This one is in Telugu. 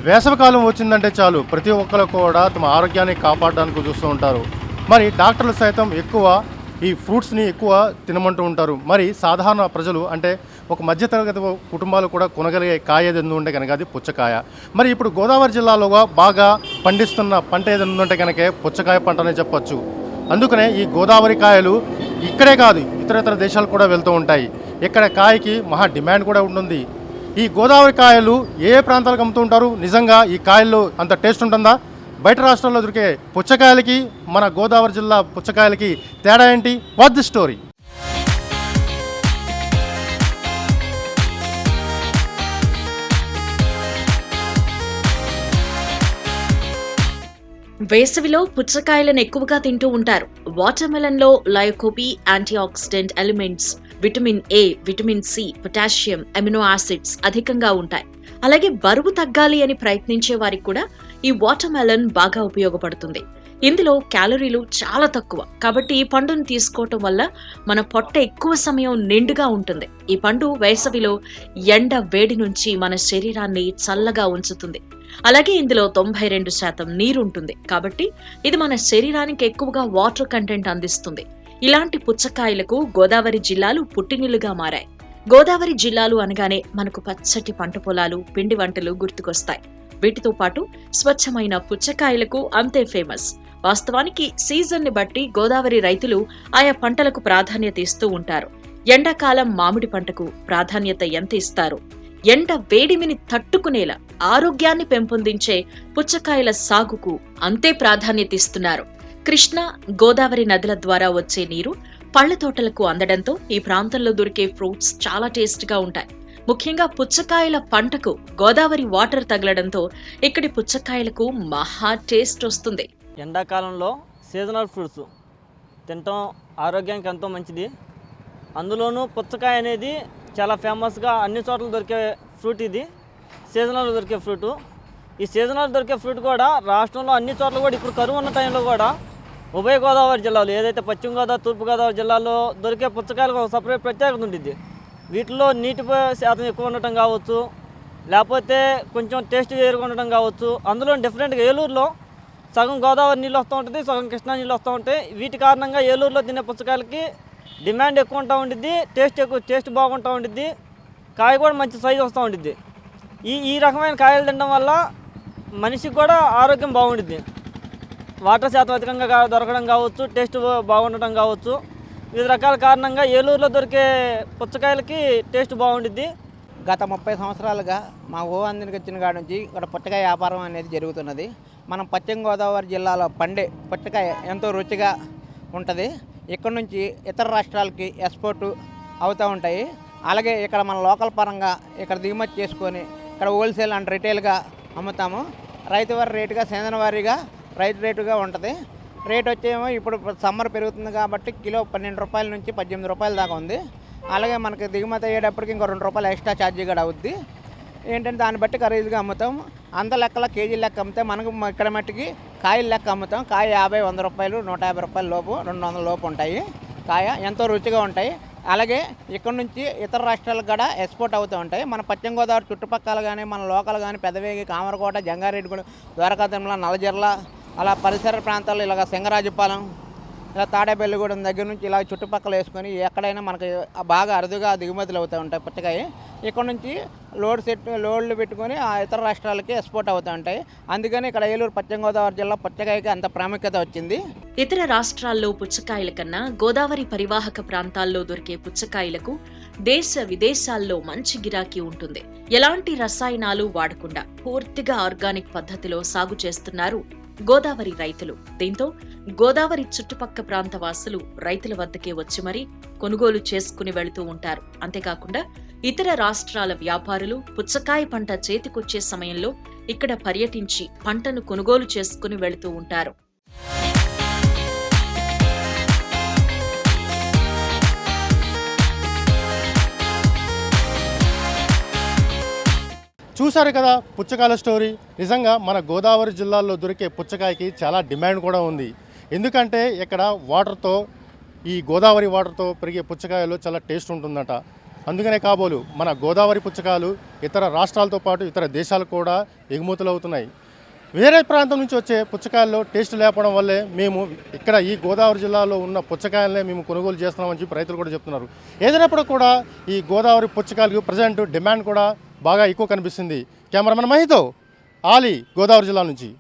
వేసవికాలం వచ్చిందంటే చాలు ప్రతి ఒక్కరు కూడా తమ ఆరోగ్యాన్ని కాపాడడానికి చూస్తూ ఉంటారు. మరి డాక్టర్లు సైతం ఎక్కువ ఈ ఫ్రూట్స్ని ఎక్కువ తినమంటూ ఉంటారు. మరి సాధారణ ప్రజలు అంటే ఒక మధ్యతరగతి కుటుంబాలు కూడా కొనగలిగే కాయ ఏదైనా ఉంటే కనుక అది పుచ్చకాయ. మరి ఇప్పుడు గోదావరి జిల్లాలో బాగా పండిస్తున్న పంట ఏదైనా ఉంటే కనుక పుచ్చకాయ పంటనే చెప్పొచ్చు. అందుకనే ఈ గోదావరి కాయలు ఇక్కడే కాదు ఇతర దేశాలు కూడా వెళ్తూ ఉంటాయి. ఇక్కడ కాయకి మహా డిమాండ్ కూడా ఉంటుంది. ఈ గోదావరి కాయలు ఏ ప్రాంతాలకు అమ్ముతూ ఉంటారు? నిజంగా ఈ కాయల్లో అంత టేస్ట్ ఉంటుందా? బయట రాష్ట్రాల్లో దొరికే పుచ్చకాయలకి మన గోదావరి జిల్లా పుచ్చకాయలకి తేడా ఏంటి? What the story? వేసవిలో పుచ్చకాయలను ఎక్కువగా తింటూ ఉంటారు. వాటర్మెలన్లో lycopene, antioxidant elements, vitamin A, vitamin C, potassium, amino acids అధికంగా ఉంటాయి. అలాగే బరువు తగ్గాలి అని ప్రయత్నించే వారికి కూడా ఈ వాటర్మెలన్ బాగా ఉపయోగపడుతుంది. ఇందులో క్యాలరీలు చాలా తక్కువ కాబట్టి ఈ పండును తీసుకోవటం వల్ల మన పొట్ట ఎక్కువ సమయం నిండుగా ఉంటుంది. ఈ పండు వేసవిలో ఎండ వేడి నుంచి మన శరీరాన్ని చల్లగా ఉంచుతుంది. అలాగే ఇందులో 92% నీరు ఉంటుంది కాబట్టి ఇది మన శరీరానికి ఎక్కువగా వాటర్ కంటెంట్ అందిస్తుంది. ఇలాంటి పుచ్చకాయలకు గోదావరి జిల్లాలు పుట్టినిల్లుగా మారాయి. గోదావరి జిల్లాలు అనగానే మనకు పచ్చటి పంట పొలాలు, పిండి వంటలు గుర్తుకొస్తాయి. వీటితో పాటు స్వచ్ఛమైన పుచ్చకాయలకు అంతే ఫేమస్. వాస్తవానికి సీజన్ ని బట్టి గోదావరి రైతులు ఆయా పంటలకు ప్రాధాన్యత ఇస్తూ ఉంటారు. ఎండాకాలం మామిడి పంటకు ప్రాధాన్యత ఎంత ఇస్తారు? ఎండ వేడిమిని తట్టుకునేలా ఆరోగ్యాన్ని పెంపొందించే పుచ్చకాయల సాగుకు అంతే ప్రాధాన్యత ఇస్తున్నారు. కృష్ణా, గోదావరి నదుల ద్వారా వచ్చే నీరు పళ్ల తోటలకు అందడంతో ఈ ప్రాంతంలో దొరికే ఫ్రూట్స్ చాలా టేస్ట్గా ఉంటాయి. ముఖ్యంగా పుచ్చకాయల పంటకు గోదావరి వాటర్ తగలడంతో ఇక్కడి పుచ్చకాయలకు మహా టేస్ట్ వస్తుంది. ఎండాకాలంలో సీజనల్ ఫ్రూట్స్ తినటం ఆరోగ్యానికి ఎంతో మంచిది. అందులోనూ పుచ్చకాయ అనేది చాలా ఫేమస్గా అన్ని చోట్ల దొరికే ఫ్రూట్. ఇది సీజనల్ దొరికే ఫ్రూటు. ఈ సీజనల్ దొరికే ఫ్రూట్ కూడా రాష్ట్రంలో అన్ని చోట్ల కూడా ఇప్పుడు కరువు ఉన్న టైంలో కూడా ఉభయ గోదావరి జిల్లాలో ఏదైతే పశ్చిమ గోదావరి, తూర్పు గోదావరి జిల్లాలో దొరికే పుచ్చకాయలకు ఒక సపరేట్ ప్రత్యేకత ఉంటుంది. వీటిలో నీటి శాతం ఎక్కువ ఉండటం కావచ్చు, లేకపోతే కొంచెం టేస్ట్ వేరుగా ఉండటం కావచ్చు. అందులో డిఫరెంట్గా ఏలూరులో సగం గోదావరి నీళ్ళు వస్తూ ఉంటుంది, సగం కృష్ణా నీళ్ళు వస్తూ ఉంటాయి. వీటి కారణంగా ఏలూరులో తినే పుచ్చకాయలకి డిమాండ్ ఎక్కువ ఉంటా ఉండిద్ది, టేస్ట్ బాగుంటూ ఉండిద్ది, కాయ కూడా మంచి సైజు వస్తూ ఉండిద్ది. ఈ రకమైన కాయలు తినడం వల్ల మనిషికి కూడా ఆరోగ్యం బాగుండిద్ది. వాటర్ శాతం అధికంగా దొరకడం కావచ్చు, టేస్ట్ బాగుండటం కావచ్చు. వివిధ రకాల కారణంగా ఏలూరులో దొరికే పుచ్చకాయలకి టేస్ట్ బాగుండిద్ది. గత 30 సంవత్సరాలుగా మా అందరికి వచ్చిన కాడ నుంచి ఇక్కడ పుచ్చకాయ వ్యాపారం అనేది జరుగుతున్నది. మనం పశ్చిమ గోదావరి జిల్లాలో పండే పుచ్చకాయ ఎంతో రుచిగా ఉంటుంది. ఇక్కడ నుంచి ఇతర రాష్ట్రాలకి ఎక్స్పోర్టు అవుతూ ఉంటాయి. అలాగే ఇక్కడ మన లోకల్ పరంగా ఇక్కడ దిగుమతి చేసుకొని ఇక్కడ హోల్సేల్ అండ్ రిటైల్గా అమ్ముతాము. రైతు వారి రేటుగా, సీజన్ వారీగా రైతు రేటుగా ఉంటుంది. రేట్ వచ్చేమో ఇప్పుడు సమ్మర్ పెరుగుతుంది కాబట్టి కిలో 12 రూపాయల నుంచి 18 రూపాయల దాకా ఉంది. అలాగే మనకి దిగుమతి అయ్యేటప్పటికి ఇంకో 2 రూపాయలు ఎక్స్ట్రా ఛార్జీ కూడా అవుద్ది. ఏంటంటే దాన్ని బట్టి ఖరీదుగా అమ్ముతాం. అంత లెక్కల కేజీ లెక్క అమ్మితే మనకు ఇక్కడ మట్టికి కాయలు లెక్క అమ్ముతాం. కాయ 50-100 రూపాయలు, 150 రూపాయల లోపు, 200 లోపు ఉంటాయి. కాయ ఎంతో రుచిగా ఉంటాయి. అలాగే ఇక్కడ నుంచి ఇతర రాష్ట్రాలకు కూడా ఎక్స్పోర్ట్ అవుతూ ఉంటాయి. మన పశ్చిమ గోదావరి చుట్టుపక్కల కానీ, మన లోకల్ కానీ, పెదవేగి, కామరకోట, జంగారెడ్డిగూడెం, ద్వారకాతిరుమల, నల్లజర్ల, అలా పరిసర ప్రాంతాల్లో ఇలాగ సింగరాజుపాలెం, ఇలా తాడేపల్లిగూడెం దగ్గర నుంచి ఇలా చుట్టుపక్కల వేసుకొని ఎక్కడైనా మనకి బాగా అరుదుగా దిగుమతులు అవుతూ ఉంటాయి పుచ్చకాయ. ఇక్కడ నుంచి లోడ్లు పెట్టుకొని ఆ ఇతర రాష్ట్రాలకి ఎక్స్పోర్ట్ అవుతూ ఉంటాయి. అందుకని ఇక్కడ ఏలూరు పశ్చిమ గోదావరి జిల్లా పుచ్చకాయకి అంత ప్రాముఖ్యత వచ్చింది. ఇతర రాష్ట్రాల్లో పుచ్చకాయల కన్నా గోదావరి పరివాహక ప్రాంతాల్లో దొరికే పుచ్చకాయలకు దేశ విదేశాల్లో మంచి గిరాకీ ఉంటుంది. ఎలాంటి రసాయనాలు వాడకుండా పూర్తిగా ఆర్గానిక్ పద్ధతిలో సాగు చేస్తున్నారు గోదావరి రైతులు. దీంతో గోదావరి చుట్టుపక్క ప్రాంత వాసులు రైతుల వద్దకే వచ్చి మరీ కొనుగోలు చేసుకుని వెళుతూ ఉంటారు. అంతేకాకుండా ఇతర రాష్ట్రాల వ్యాపారులు పుచ్చకాయ పంట చేతికొచ్చే సమయంలో ఇక్కడ పర్యటించి పంటను కొనుగోలు చేసుకుని వెళుతూ ఉంటారు. చూశారు కదా పుచ్చకాయల స్టోరీ. నిజంగా మన గోదావరి జిల్లాలో దొరికే పుచ్చకాయకి చాలా డిమాండ్ కూడా ఉంది. ఎందుకంటే ఇక్కడ వాటర్తో, ఈ గోదావరి వాటర్తో పెరిగే పుచ్చకాయలు చాలా టేస్ట్ ఉంటుందట. అందుకనే కాబోలు మన గోదావరి పుచ్చకాయలు ఇతర రాష్ట్రాలతో పాటు ఇతర దేశాలకు కూడా ఎగుమతులవుతున్నాయి. వేరే ప్రాంతం నుంచి వచ్చే పుచ్చకాయల్లో టేస్ట్ లేకపోవడం వల్లే మేము ఇక్కడ ఈ గోదావరి జిల్లాలో ఉన్న పుచ్చకాయలనే మేము కొనుగోలు చేస్తున్నామని చెప్పి రైతులు కూడా చెప్తున్నారు. ఏదైనప్పుడు కూడా ఈ గోదావరి పుచ్చకాయలకు ప్రజెంట్ డిమాండ్ కూడా బాగా ఎక్కువ కనిపిస్తుంది. కెమెరామెన్ మహితో ఆలీ, గోదావరి జిల్లా నుంచి.